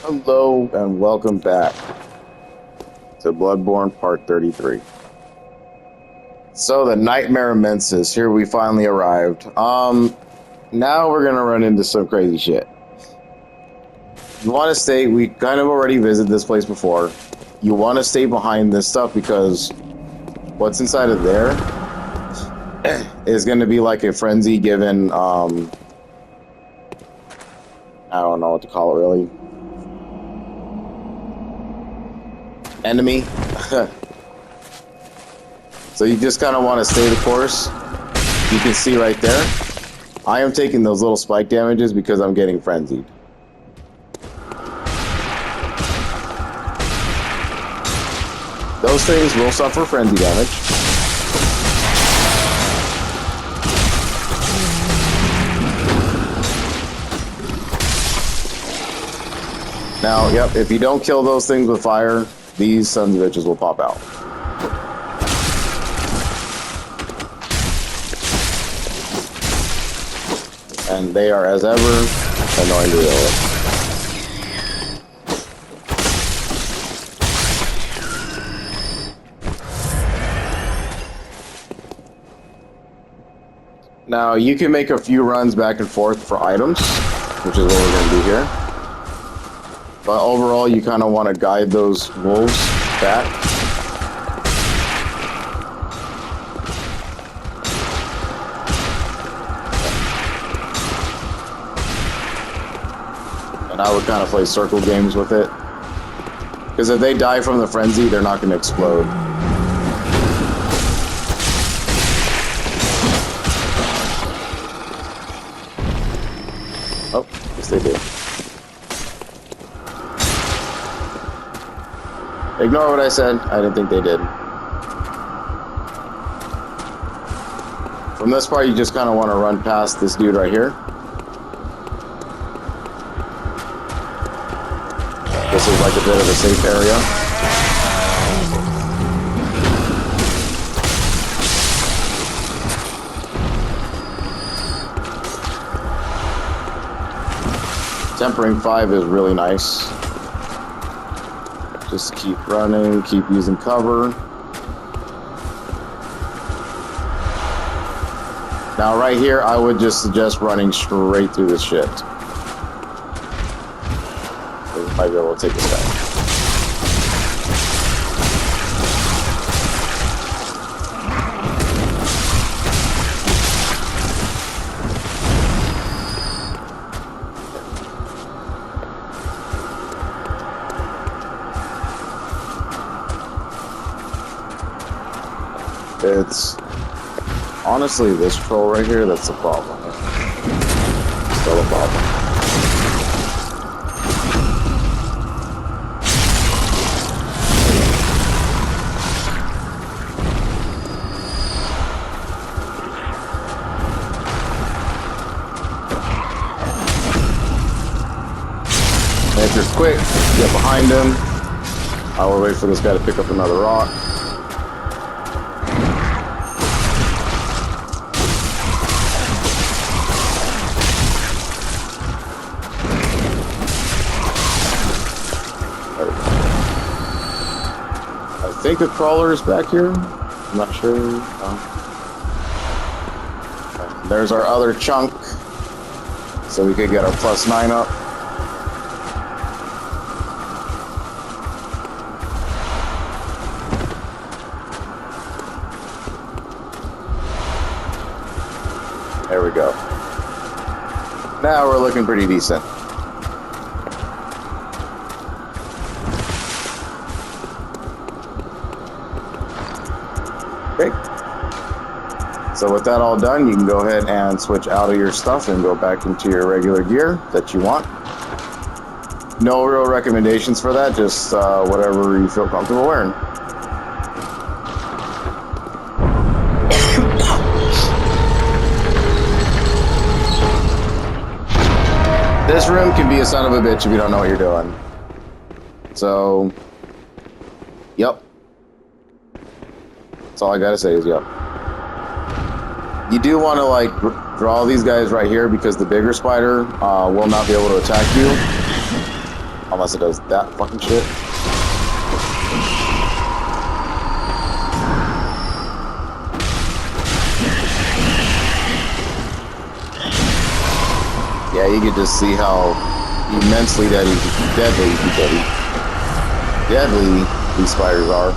Hello and welcome back to Bloodborne Part 33. So the Nightmare Immenses, here we finally arrived. Now we're gonna run into some crazy shit. You want to stay, we kind of already visited this place before. You want to stay behind this stuff because what's inside of there is going to be like a frenzy given, I don't know what to call it really. Enemy. So you just kind of want to stay the course. You can see right there, I am taking those little spike damages because I'm getting frenzied. Those things will suffer frenzy damage. Now, yep, if you don't kill those things with fire, these sons of bitches will pop out. And they are, as ever, annoying to deal with. Now, you can make a few runs back and forth for items, which is what we're going to do here. But overall, you kind of want to guide those wolves back. And I would kind of play circle games with it. Because if they die from the frenzy, they're not going to explode. Oh, yes they do. Ignore what I said. I didn't think they did. From this part, you just kind of want to run past this dude right here. This is like a bit of a safe area. Tempering 5 is really nice. Just keep running, keep using cover. Now right here, I would just suggest running straight through this shit. We might be able to take this back. It's honestly this troll right here that's the problem. Still a problem. And if you're quick, get behind him. I will wait for this guy to pick up another rock. I think a crawler is back here. I'm not sure. Okay. There's our other chunk. So we could get our +9 up. There we go. Now we're looking pretty decent. Okay. So with that all done, you can go ahead and switch out of your stuff and go back into your regular gear that you want. No real recommendations for that, just whatever you feel comfortable wearing. This room can be a son of a bitch if you don't know what you're doing. So, yep. That's all I gotta say is yep. You do want to like draw these guys right here because the bigger spider will not be able to attack you. Unless it does that fucking shit. Yeah, you can just see how immensely deadly these spiders are.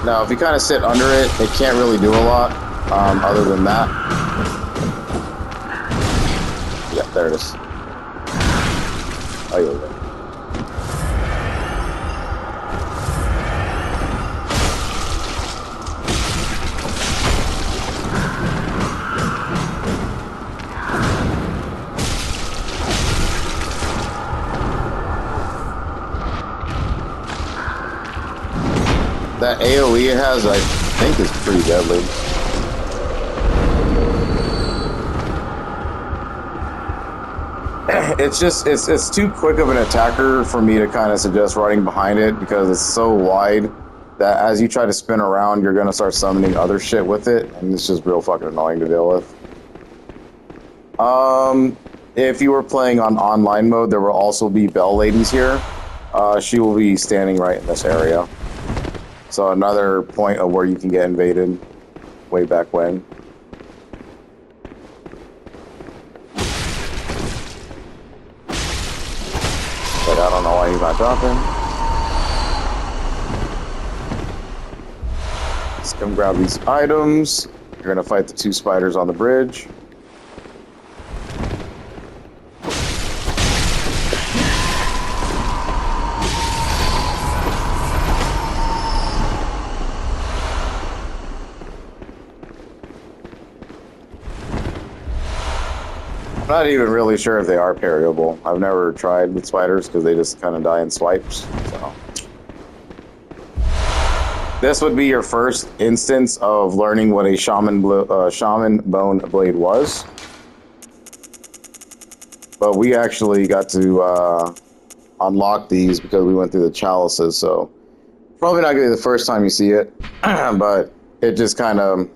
Now, if you kind of sit under it, it can't really do a lot, other than that. Yeah, there it is. Oh, yeah. That AoE it has, I think, is pretty deadly. It's too quick of an attacker for me to kind of suggest running behind it because it's so wide that as you try to spin around, you're going to start summoning other shit with it, and it's just real fucking annoying to deal with. If you were playing on online mode, there will also be Bell Ladies here. She will be standing right in this area. So another point of where you can get invaded way back when. But I don't know why he's not dropping. Let's come grab these items. You're gonna fight the two spiders on the bridge. I'm not even really sure if they are parryable. I've never tried with spiders because they just kind of die in swipes. So this would be your first instance of learning what a shaman bone blade was. But we actually got to unlock these because we went through the chalices. So probably not going to be the first time you see it, but it just kind of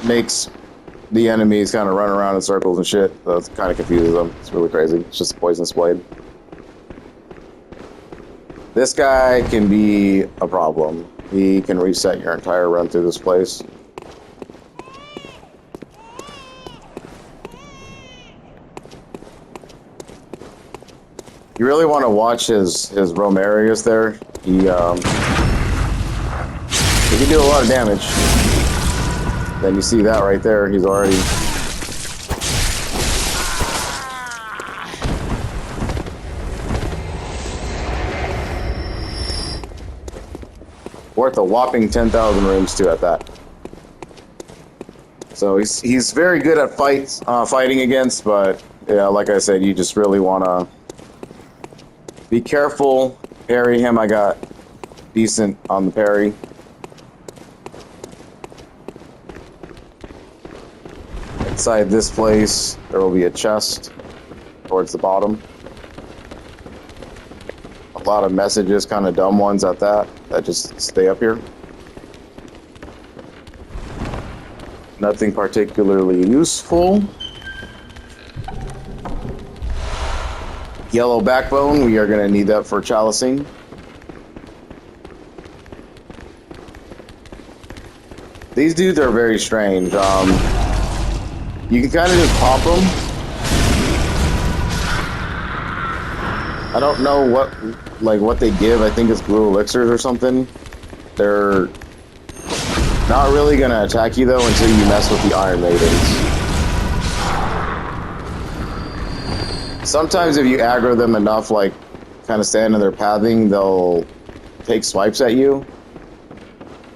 makes the enemies kind of run around in circles and shit, so it kind of confuses them. It's really crazy. It's just a poisonous blade. This guy can be a problem. He can reset your entire run through this place. You really want to watch his Romarius there. He can do a lot of damage. Then you see that right there, he's already... worth a whopping 10,000 runes too at that. So he's very good at fighting against, but yeah, like I said, you just really want to be careful. Parry him, I got decent on the parry. Inside this place, there will be a chest towards the bottom. A lot of messages, kind of dumb ones at that just stay up here. Nothing particularly useful. Yellow backbone, we are going to need that for chalicing. These dudes are very strange. You can kind of just pop them. I don't know what they give. I think it's blue elixirs or something. They're not really going to attack you though until you mess with the Iron Maidens. Sometimes if you aggro them enough, like kind of stand in their pathing, they'll take swipes at you.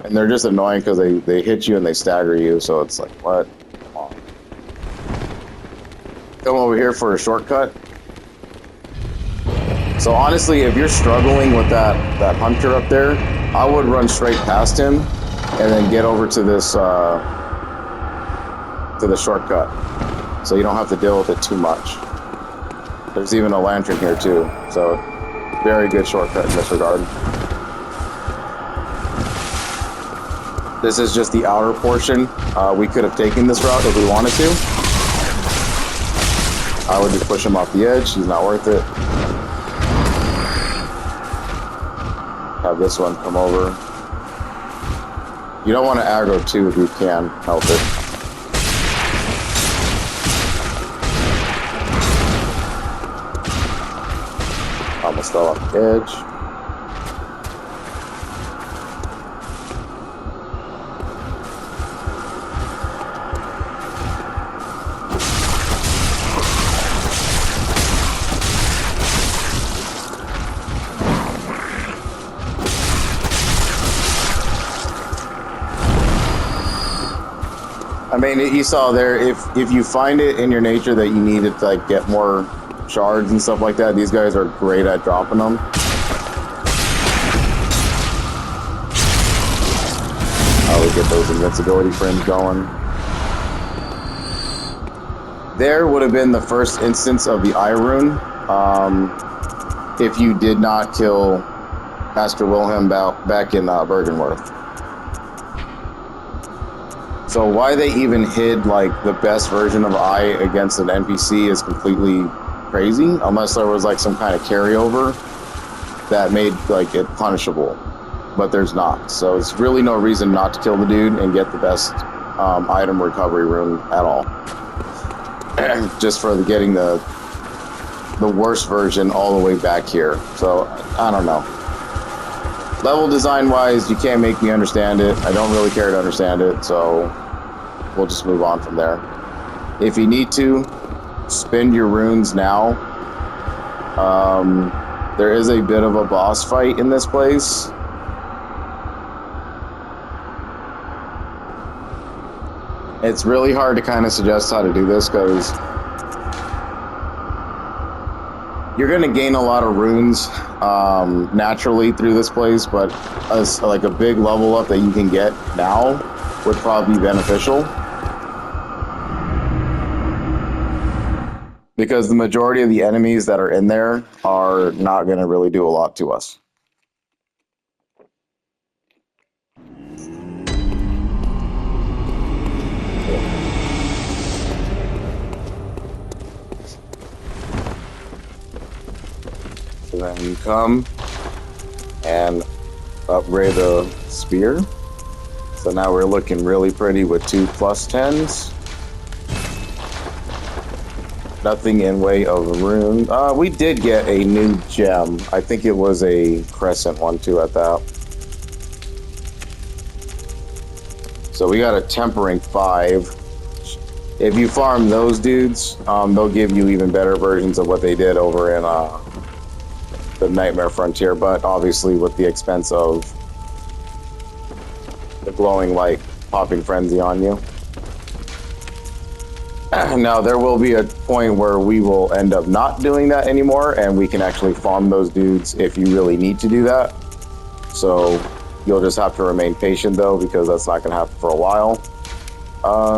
And they're just annoying because they hit you and they stagger you, so it's like, what? Come over here for a shortcut. So honestly, if you're struggling with that hunter up there, I would run straight past him and then get over to this to the shortcut, so you don't have to deal with it too much. There's even a lantern here too, so very good shortcut in this regard. This is just the outer portion. We could have taken this route if we wanted to. I would just push him off the edge. He's not worth it. Have this one come over. You don't want to aggro too if you can help it. Almost fell off the edge. I mean, you saw there, if you find it in your nature that you need to like get more shards and stuff like that, these guys are great at dropping them. I would get those invincibility frames going. There would have been the first instance of the eye rune, if you did not kill Pastor Wilhelm back in Bergenworth. So why they even hid like the best version of Eye against an NPC is completely crazy, unless there was like some kind of carryover that made like it punishable, but there's not. So it's really no reason not to kill the dude and get the best item recovery rune at all. Just for getting the worst version all the way back here. So I don't know. Level design wise, you can't make me understand it. I don't really care to understand it, so we'll just move on from there. If you need to, spend your runes now. There is a bit of a boss fight in this place. It's really hard to kind of suggest how to do this because you're going to gain a lot of runes naturally through this place, but like a big level up that you can get now would probably be beneficial. Because the majority of the enemies that are in there are not going to really do a lot to us. So then you come and upgrade the spear. So now we're looking really pretty with 2 +10s. Nothing in way of a rune. We did get a new gem. I think it was a crescent one too at that. So we got a tempering 5. If you farm those dudes, they'll give you even better versions of what they did over in the Nightmare Frontier, but obviously with the expense of the glowing light popping frenzy on you. Now, there will be a point where we will end up not doing that anymore, and we can actually farm those dudes if you really need to do that. So you'll just have to remain patient, though, because that's not going to happen for a while.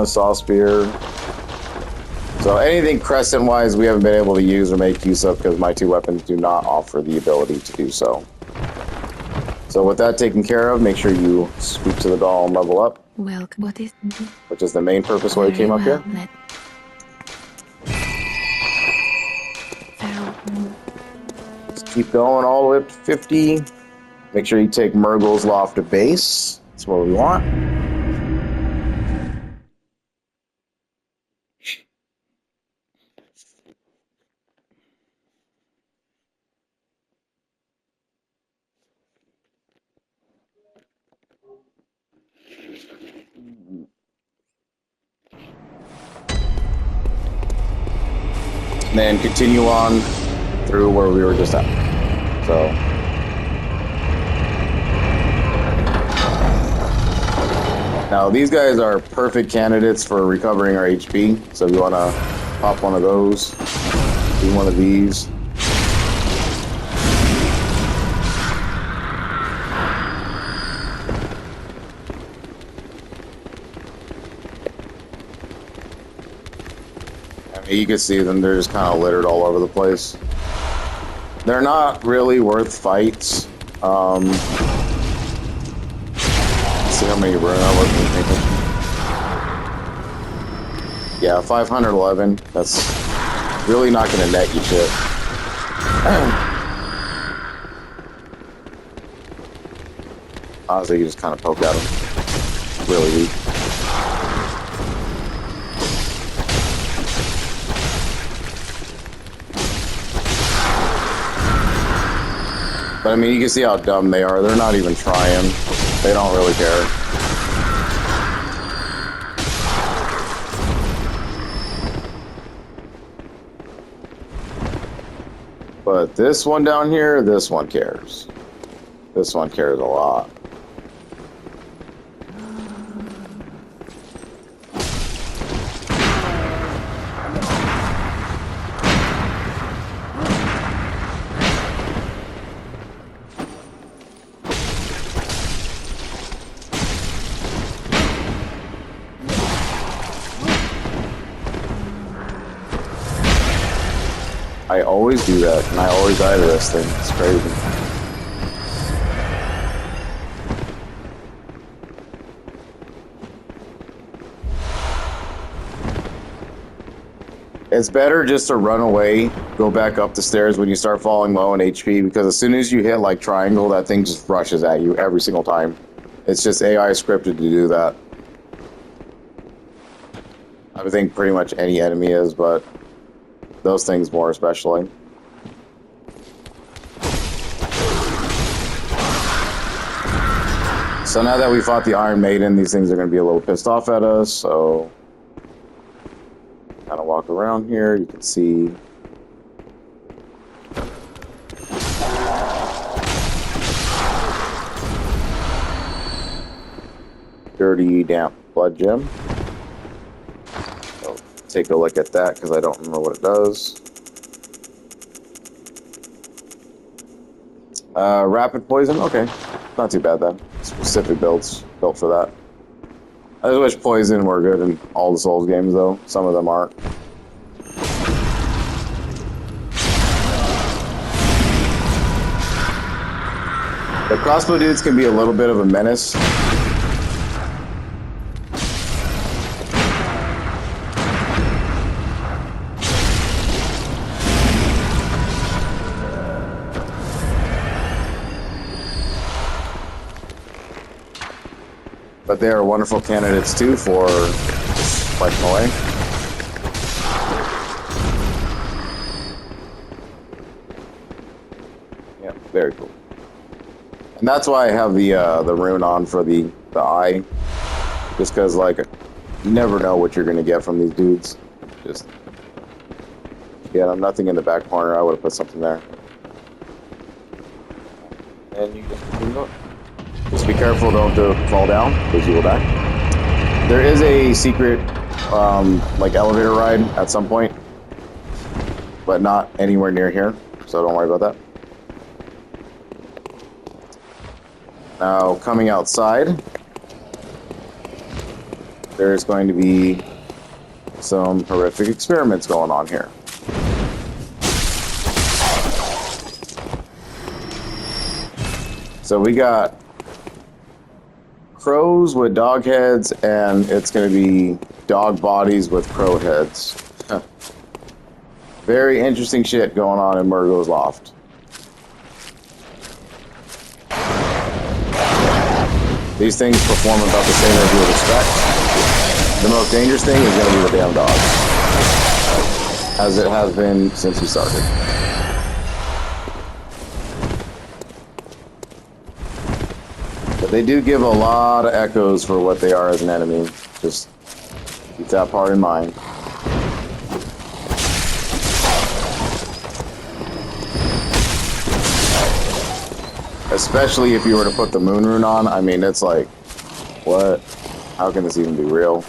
Saw Spear. So anything Crescent-wise we haven't been able to use or make use of because my 2 weapons do not offer the ability to do so. So with that taken care of, make sure you speak to the doll and level up. Welcome. What is? Which is the main purpose why you came up here. Just keep going all the way up to 50. Make sure you take Murgle's Loft to base. That's what we want. And then continue on through where we were just at. So now these guys are perfect candidates for recovering our HP. So if you want to pop one of those, do one of these. You can see them, they're just kind of littered all over the place. They're not really worth fights. So see how many rune I wasn't paying attention. Yeah, 511. That's really not going to net you shit. Honestly, you just kind of poke at him. Really weak. But I mean, you can see how dumb they are. They're not even trying. They don't really care. But this one down here, this one cares. This one cares a lot. I always do that, and I always die to this thing. It's crazy. It's better just to run away, go back up the stairs when you start falling low in HP, because as soon as you hit like triangle, that thing just rushes at you every single time. It's just AI scripted to do that. I think pretty much any enemy is, but those things more especially. So now that we fought the Iron Maiden, these things are going to be a little pissed off at us, so kind of walk around here, you can see dirty, damp blood gem. So take a look at that because I don't remember what it does. Rapid poison, okay, not too bad then. Specific builds built for that. I just wish poison were good in all the Souls games though. Some of them aren't. The crossbow dudes can be a little bit of a menace. But they are wonderful candidates too for like melee. Yeah, very cool. And that's why I have the rune on for the eye, just because like you never know what you're gonna get from these dudes. Just yeah, nothing in the back corner. I would have put something there. And you just be careful, don't fall down, because you will die. There is a secret, like elevator ride at some point, but not anywhere near here, so don't worry about that. Now, coming outside, there's going to be some horrific experiments going on here. So we got crows with dog heads, and it's going to be dog bodies with crow heads. Very interesting shit going on in Murgo's loft. These things perform about the same as you would expect. The most dangerous thing is going to be the damn dog, as it has been since we started. But they do give a lot of echoes for what they are as an enemy. Just keep that part in mind. Especially if you were to put the moon rune on. I mean, it's like, what? How can this even be real?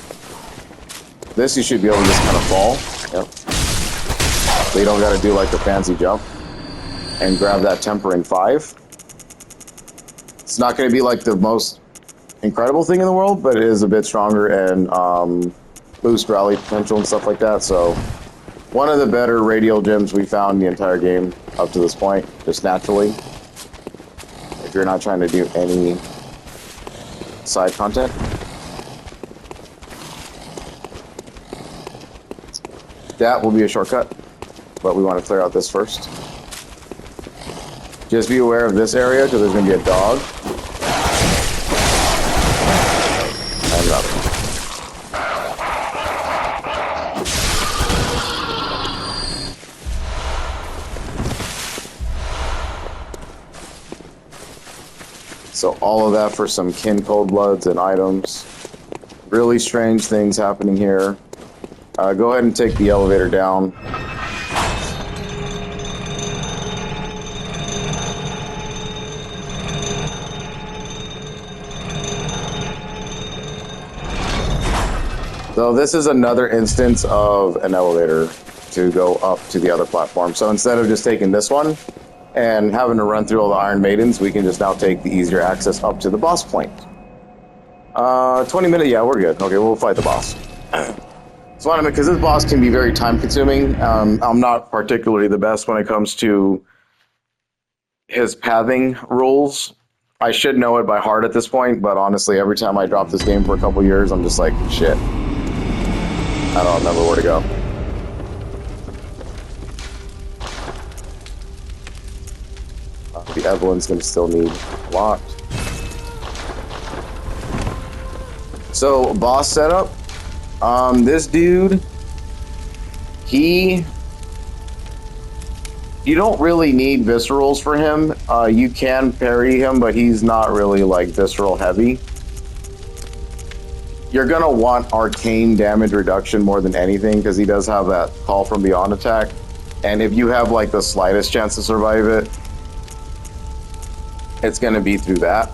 This you should be able to just kind of fall. Yep. So you don't got to do like a fancy jump and grab that tempering 5. It's not going to be like the most incredible thing in the world, but it is a bit stronger and boost rally potential and stuff like that. So one of the better radial gems we found in the entire game up to this point, just naturally. If you're not trying to do any side content. That will be a shortcut, but we want to clear out this first. Just be aware of this area because there's going to be a dog. And another one. So all of that for some kin cold bloods and items. Really strange things happening here. Go ahead and take the elevator down. So this is another instance of an elevator to go up to the other platform. So instead of just taking this one and having to run through all the Iron Maidens, we can just now take the easier access up to the boss point. 20 minutes, yeah, we're good. Okay, we'll fight the boss. So because this boss can be very time consuming. I'm not particularly the best when it comes to his pathing rules. I should know it by heart at this point, but honestly, every time I drop this game for a couple years, I'm just like, shit. I don't remember where to go. The Evelyn's gonna still need locked. So, boss setup. This dude, you don't really need viscerals for him. You can parry him, but he's not really like visceral heavy. You're gonna want arcane damage reduction more than anything because he does have that call from beyond attack. And if you have like the slightest chance to survive it, it's gonna be through that.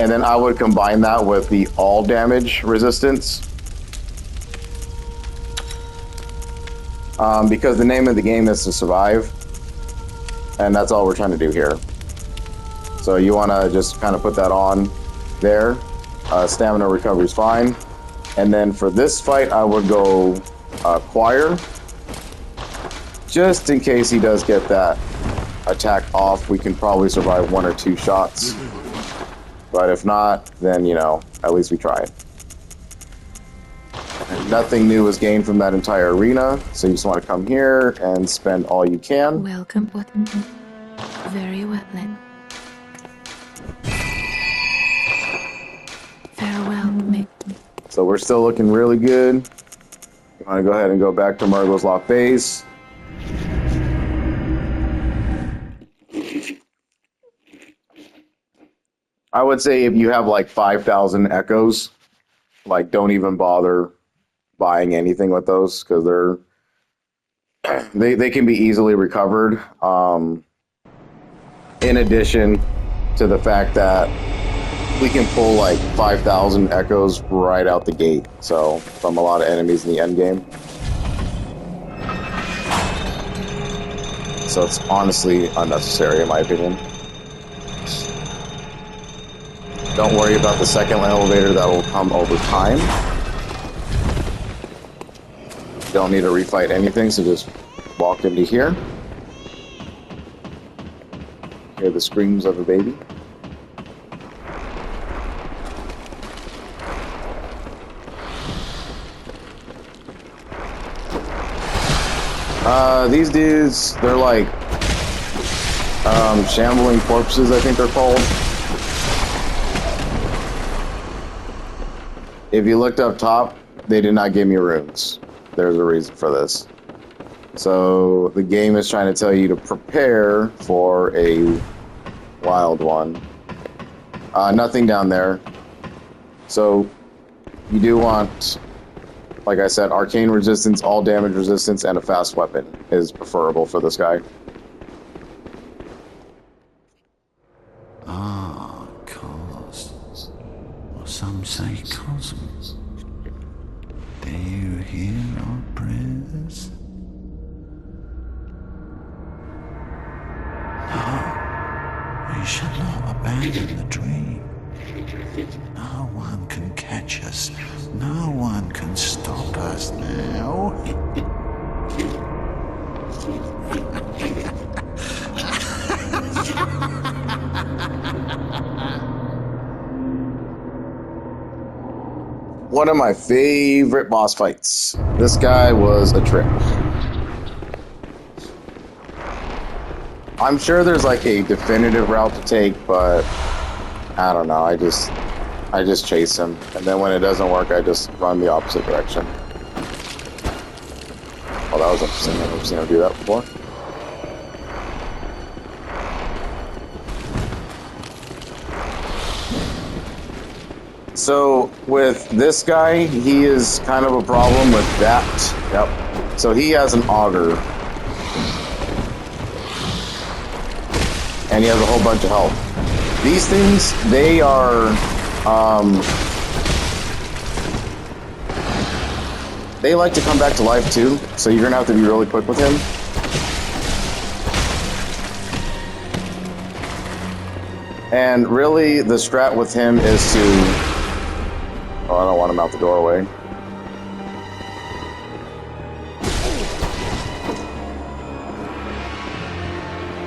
And then I would combine that with the all damage resistance. Because the name of the game is to survive. And that's all we're trying to do here. So you want to just kind of put that on there. Stamina recovery is fine. And then for this fight, I would go Choir. Just in case he does get that attack off, we can probably survive 1 or 2 shots. But if not, then, you know, at least we tried. And nothing new was gained from that entire arena, so you just want to come here and spend all you can. Welcome, very well then. Farewell, mate. So we're still looking really good. You want to go ahead and go back to Murgle's Lock Base. I would say if you have like 5,000 echoes, like don't even bother buying anything with those because they can be easily recovered. In addition to the fact that we can pull like 5,000 echoes right out the gate, so from a lot of enemies in the end game. So it's honestly unnecessary in my opinion. Don't worry about the second elevator, that will come over time. You don't need to refight anything, so just walk into here. Hear the screams of a baby. These dudes, they're like shambling corpses, I think they're called. If you looked up top, they did not give me runes. There's a reason for this. So the game is trying to tell you to prepare for a wild one. Nothing down there. So you do want, like I said, arcane resistance, all damage resistance, and a fast weapon is preferable for this guy. Ah, cosmos. Or some say cosmos. Do you hear our prayers? No, we shall not abandon the dream. No one can catch us. No one can stop us now. One of my favorite boss fights. This guy was a trip. I'm sure there's like a definitive route to take, but I don't know. I just chase him, and then when it doesn't work, I just run the opposite direction. Oh, that was interesting. I've never seen him do that before. So with this guy, he is kind of a problem with that. Yep. So he has an auger. And he has a whole bunch of health. These things, they are, they like to come back to life too, so you're gonna have to be really quick with him. And really, the strat with him is to, oh, I don't want him out the doorway.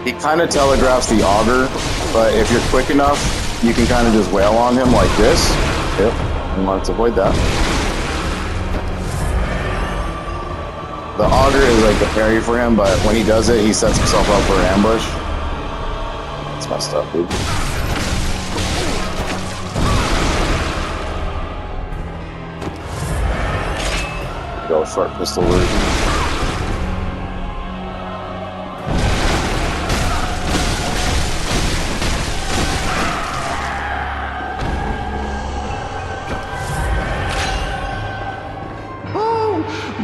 He kind of telegraphs the auger, but if you're quick enough, you can kind of just wail on him like this. Yep, and let's avoid that. The auger is like the parry for him, but when he does it, he sets himself up for an ambush. It's messed up, dude. Go short pistol version.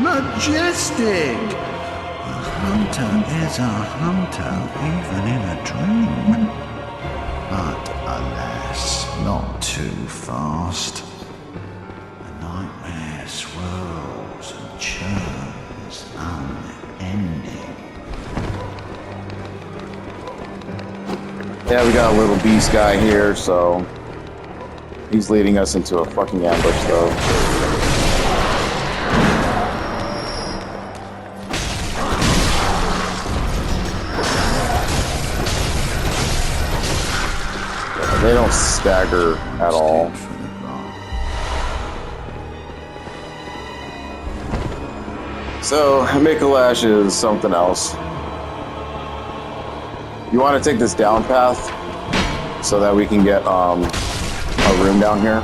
Majestic! A hunter is a hunter, even in a dream. But alas, not too fast. The nightmare swirls and churns unending. Yeah, we got a little beast guy here, so he's leading us into a fucking ambush, though. They don't stagger at all. So, Micolash is something else. You want to take this down path so that we can get a room down here.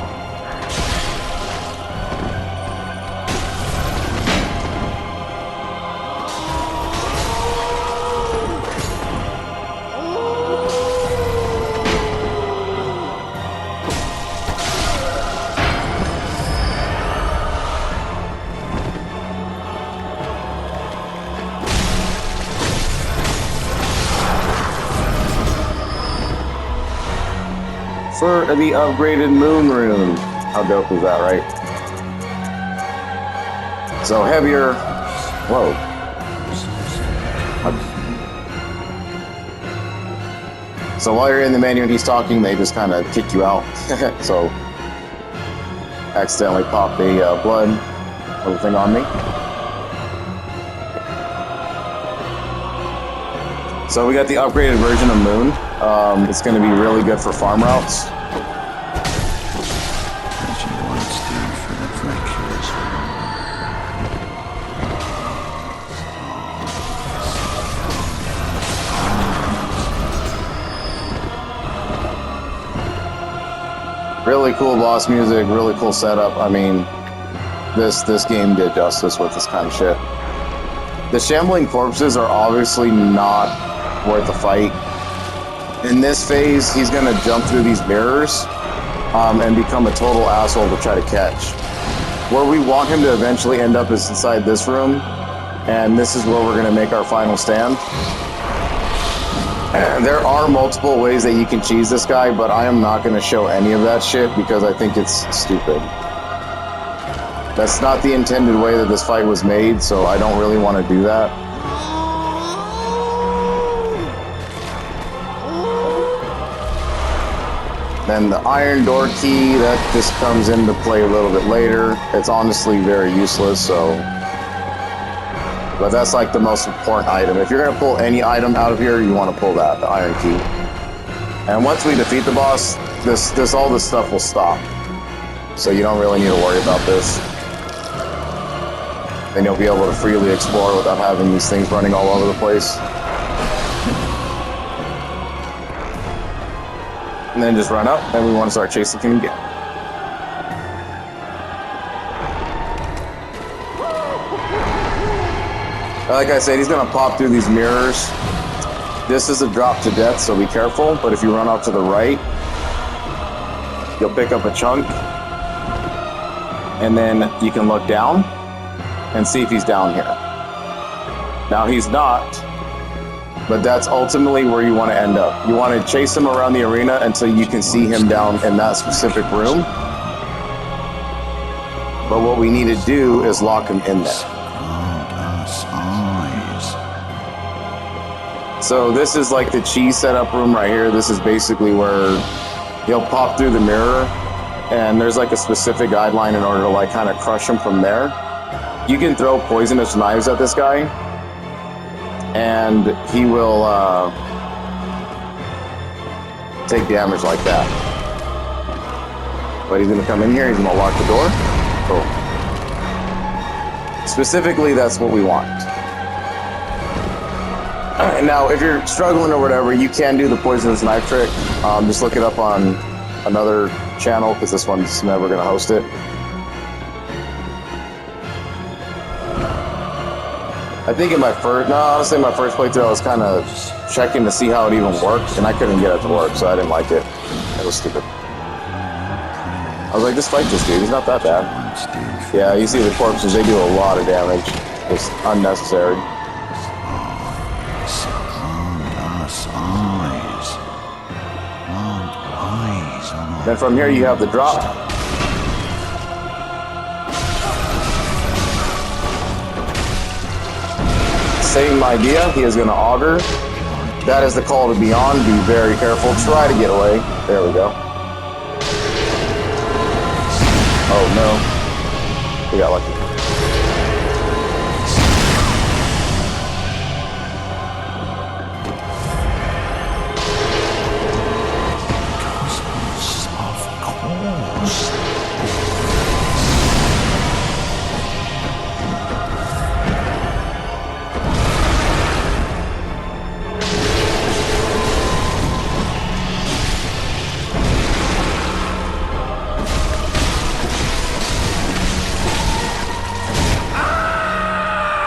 For the upgraded moon rune. How dope is that, right? So heavier. Whoa. So while you're in the menu and he's talking, they just kind of kick you out. So accidentally popped a blood little thing on me. So we got the upgraded version of Moon. It's going to be really good for farm routes. As you once did for the Dracula's Really cool boss music, really cool setup. I mean, this game did justice with this kind of shit. The shambling corpses are obviously not worth the fight. In this phase, he's gonna jump through these mirrors and become a total asshole to try to catch. Where we want him to eventually end up is inside this room, and this is where we're gonna make our final stand. And there are multiple ways that you can cheese this guy, but I am not gonna show any of that shit because I think it's stupid. That's not the intended way that this fight was made, so I don't really want to do that. Then the iron door key, that just comes into play a little bit later. It's honestly very useless, so... But that's like the most important item. If you're going to pull any item out of here, you want to pull that, the iron key. And once we defeat the boss, all this stuff will stop. so you don't really need to worry about this. Then you'll be able to freely explore without having these things running all over the place. And then just run up, and we want to start chasing him again. Like I said, he's going to pop through these mirrors. This is a drop to death, so be careful. But if you run off to the right, you'll pick up a chunk. And then you can look down and see if he's down here. Now he's not, but that's ultimately where you want to end up. You want to chase him around the arena until you can see him down in that specific room. But what we need to do is lock him in there. So this is like the cheese setup room right here. This is basically where he'll pop through the mirror, and there's like a specific guideline in order to like kind of crush him from there. You can throw poisonous knives at this guy, and he will take damage like that. But he's gonna come in here, he's gonna lock the door. Cool. Specifically, that's what we want. Now, if you're struggling or whatever, you can do the poisonous knife trick. Just look it up on another channel, because this one's never going to host it. I think in my first, honestly, my first playthrough, I was kind of checking to see how it even worked, and I couldn't get it to work, so I didn't like it. It was stupid. I was like, just fight this dude, he's not that bad. Yeah, you see the corpses, they do a lot of damage. It's unnecessary. Then from here you have the drop. Same idea, he is going to auger. That is the call to beyond. Be very careful. Try to get away. There we go. Oh no. We got lucky.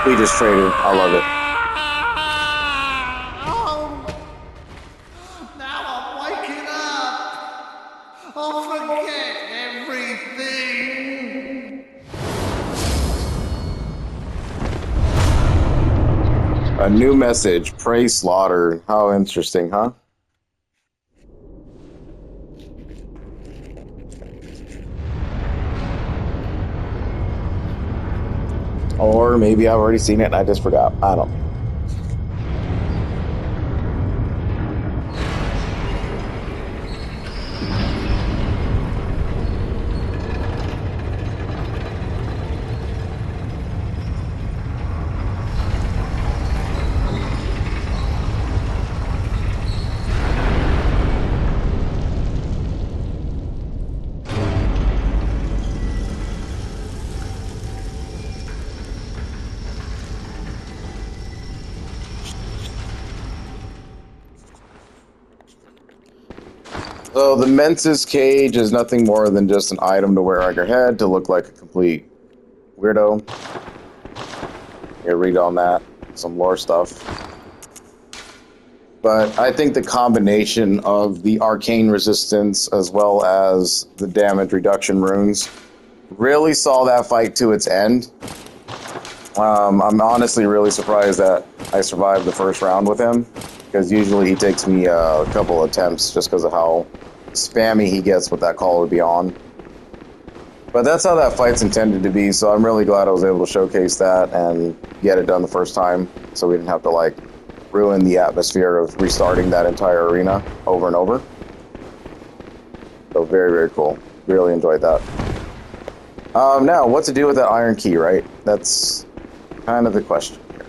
We just traded. I love it. Now I'm waking up. I'll forget everything. A new message. Pray slaughter. How interesting, huh? Or maybe I've already seen it and I just forgot. I don't know. So the Mensis cage is nothing more than just an item to wear on your head to look like a complete weirdo. You read on that, some lore stuff. But I think the combination of the arcane resistance as well as the damage reduction runes really saw that fight to its end. I'm honestly really surprised that I survived the first round with him, because usually he takes me a couple attempts just because of how spammy he gets with that Call of Beyond. But that's how that fight's intended to be, so I'm really glad I was able to showcase that and get it done the first time, so we didn't have to like ruin the atmosphere of restarting that entire arena over and over. So very, very cool. Really enjoyed that. Now, what to do with that iron key, right? That's kind of the question here.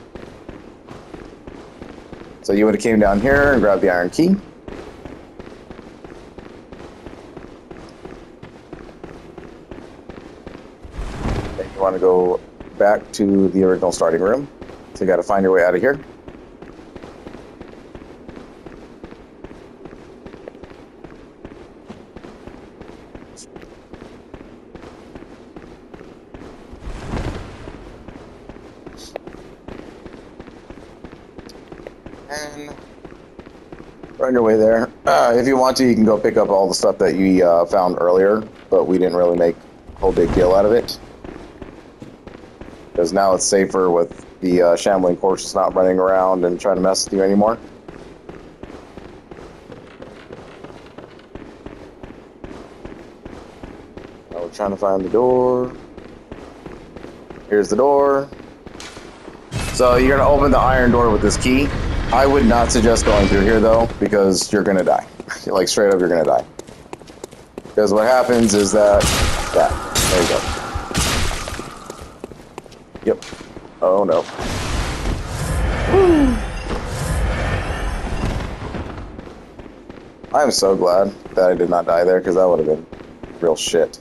So you would have came down here and grabbed the iron key. You want to go back to the original starting room. So you got to find your way out of here. And find your way there. If you want to, you can go pick up all the stuff that you found earlier, but we didn't really make a whole big deal out of it. Because now it's safer with the shambling corpses not running around and trying to mess with you anymore. Now we're trying to find the door. Here's the door. So you're going to open the iron door with this key. I would not suggest going through here though, because you're going to die. Like straight up, you're going to die. Because what happens is that, there you go. Yep. Oh no. I'm so glad that I did not die there, because that would have been real shit.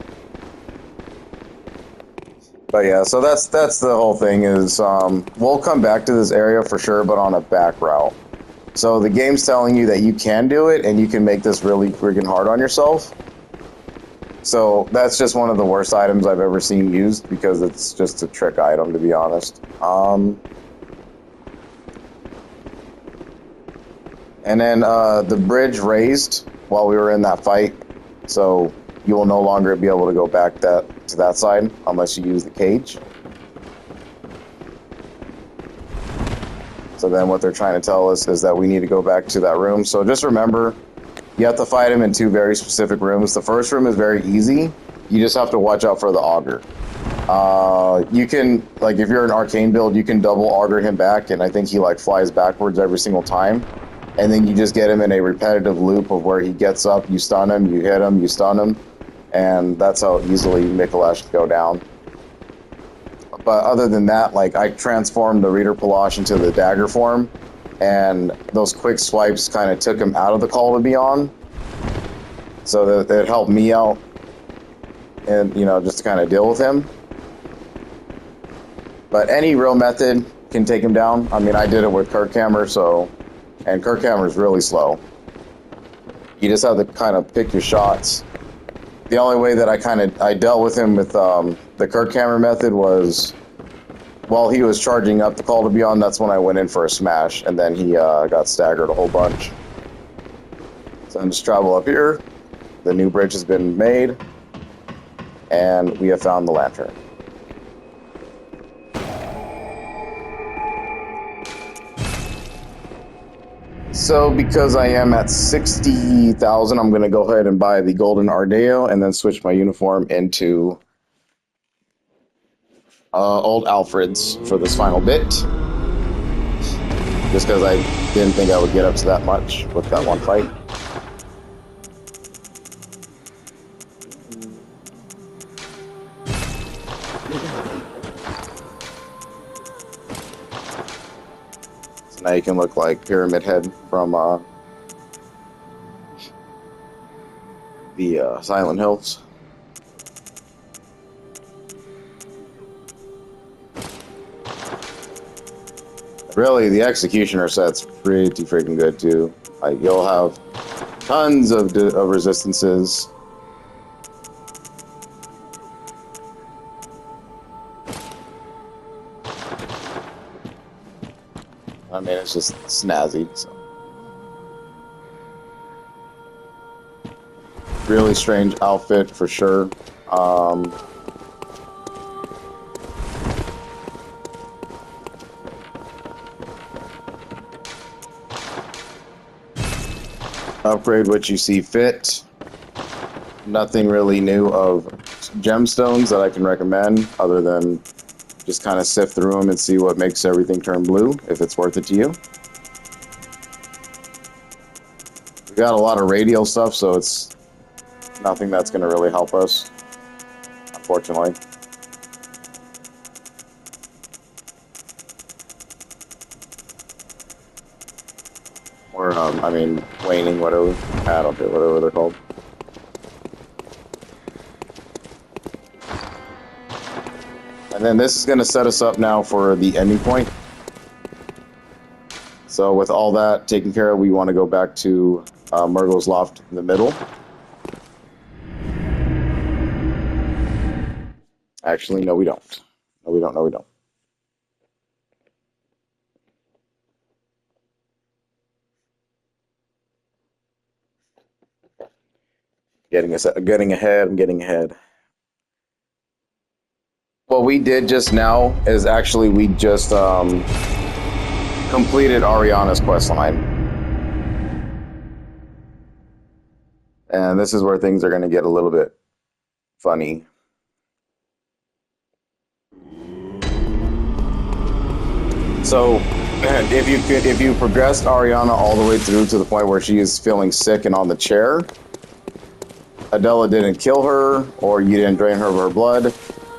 But yeah, so that's the whole thing is, we'll come back to this area for sure, but on a back route. So the game's telling you that you can do it, and you can make this really freaking hard on yourself. So that's just one of the worst items I've ever seen used, because it's just a trick item, to be honest. And then the bridge raised while we were in that fight, so you will no longer be able to go back to that side unless you use the cage. So then what they're trying to tell us is that we need to go back to that room. So just remember, you have to fight him in two very specific rooms. The first room is very easy. You just have to watch out for the auger. You can, like, if you're an arcane build, you can double auger him back, and I think he, like, flies backwards every single time. And then you just get him in a repetitive loop of where he gets up, you stun him, you hit him, you stun him. And that's how easily Micolash can go down. But other than that, like, I transformed the Reader Palash into the dagger form, and those quick swipes kind of took him out of the Call to Beyond, so that it helped me out, and, you know, just to kind of deal with him. But any real method can take him down. I mean, I did it with Kirkhammer, and Kirkhammer is really slow. You just have to kind of pick your shots. The only way that I dealt with him with the Kirkhammer method was, while he was charging up the Call to Beyond, that's when I went in for a smash, and then he got staggered a whole bunch. So I'm just travel up here. The new bridge has been made, and we have found the lantern. So because I am at 60,000, I'm going to go ahead and buy the Golden Ardeo and then switch my uniform into Old Alfred's for this final bit. Just because I didn't think I would get up to that much with that one fight. Now you can look like Pyramid Head from the Silent Hills. Really, the Executioner set's pretty freaking good too. Like, you'll have tons of resistances. I mean, it's just snazzy. So. Really strange outfit for sure. Upgrade what you see fit. Nothing really new of gemstones that I can recommend, other than just kind of sift through them and see what makes everything turn blue, if it's worth it to you. We got a lot of radial stuff, so it's nothing that's going to really help us, unfortunately. Or, I mean, waning, whatever. I don't care, whatever they're called. And then this is going to set us up now for the ending point. So with all that taken care of, we want to go back to Murgo's Loft in the middle. Actually, no, we don't. No, we don't. No, we don't. Getting ahead. I'm getting ahead. What we did just now is actually we just completed Ariana's questline. And this is where things are going to get a little bit funny. So, if you progressed Ariana all the way through to the point where she is feeling sick and on the chair, Adela didn't kill her, or you didn't drain her of her blood,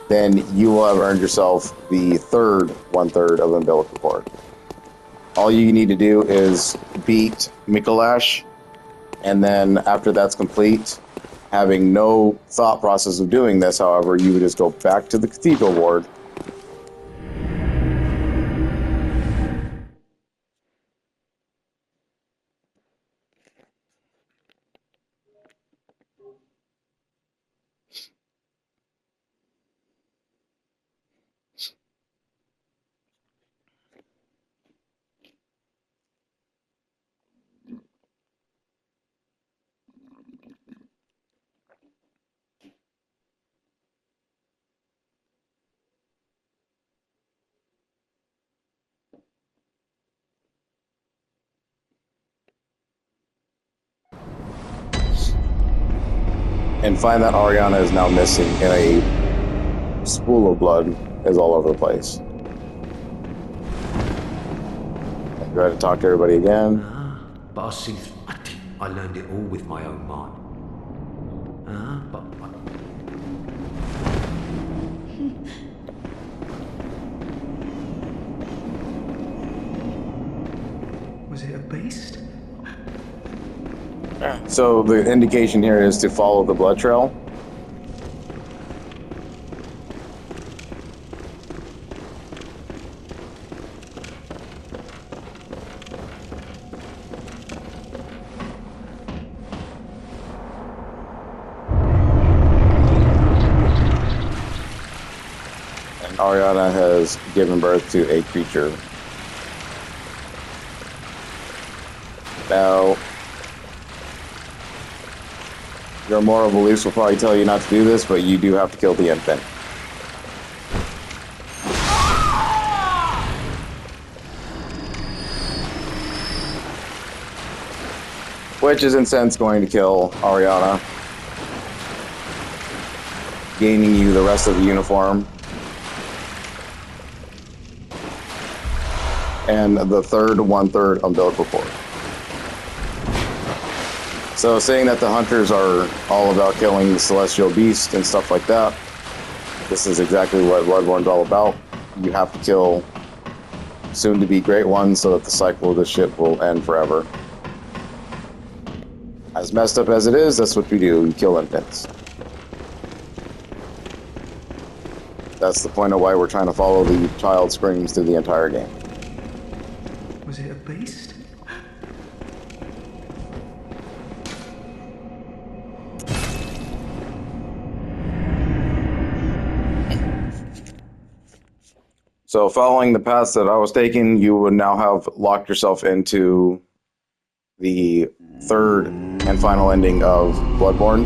then you will have earned yourself the third 1/3 of umbilical cord. All you need to do is beat Micolash, and then after that's complete, having no thought process of doing this, however, you would just go back to the cathedral ward. And find that Ariana is now missing, and a spool of blood is all over the place. Go ahead and talk to everybody again. But I see I learned it all with my own mind. But was it a beast? So the indication here is to follow the blood trail. And Ariana has given birth to a creature. Now, your moral beliefs will probably tell you not to do this, but you do have to kill the infant. Which is in sense going to kill Ariana, gaining you the rest of the uniform. And the third 1/3 umbilical cord. So saying that the hunters are all about killing the celestial beast and stuff like that, this is exactly what Bloodborne's all about. You have to kill soon-to-be great ones so that the cycle of this shit will end forever. As messed up as it is, that's what we do. We kill infants. That's the point of why we're trying to follow the child screams through the entire game. Was it a beast? So following the path that I was taking, you would now have locked yourself into the third and final ending of Bloodborne.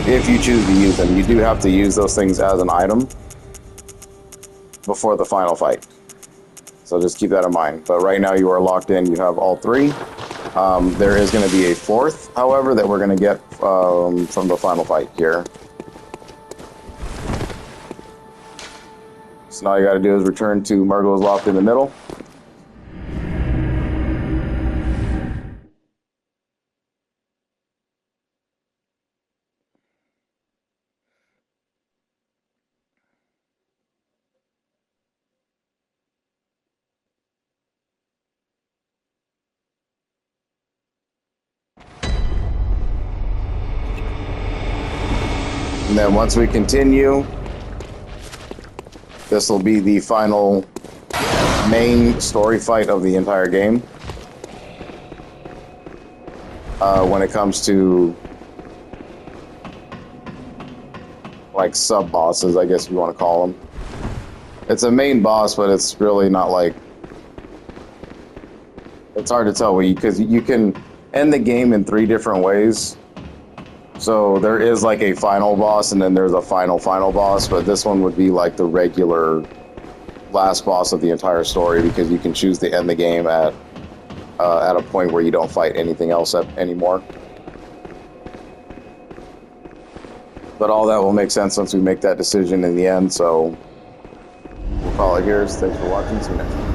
If you choose to use them, you do have to use those things as an item before the final fight. So just keep that in mind. But right now you are locked in. You have all three. There is going to be a fourth, however, that we're going to get from the final fight here. So now all you got to do is return to Murgo's Loft in the middle. And then once we continue, this will be the final main story fight of the entire game. When it comes to like sub bosses, I guess you want to call them. It's a main boss, but it's really not like. It's hard to tell because you can end the game in 3 different ways. So there is like a final boss, and then there's a final boss. But this one would be like the regular last boss of the entire story, because you can choose to end the game at a point where you don't fight anything else anymore. But all that will make sense once we make that decision in the end. So we'll call it here. Thanks for watching. See you next time.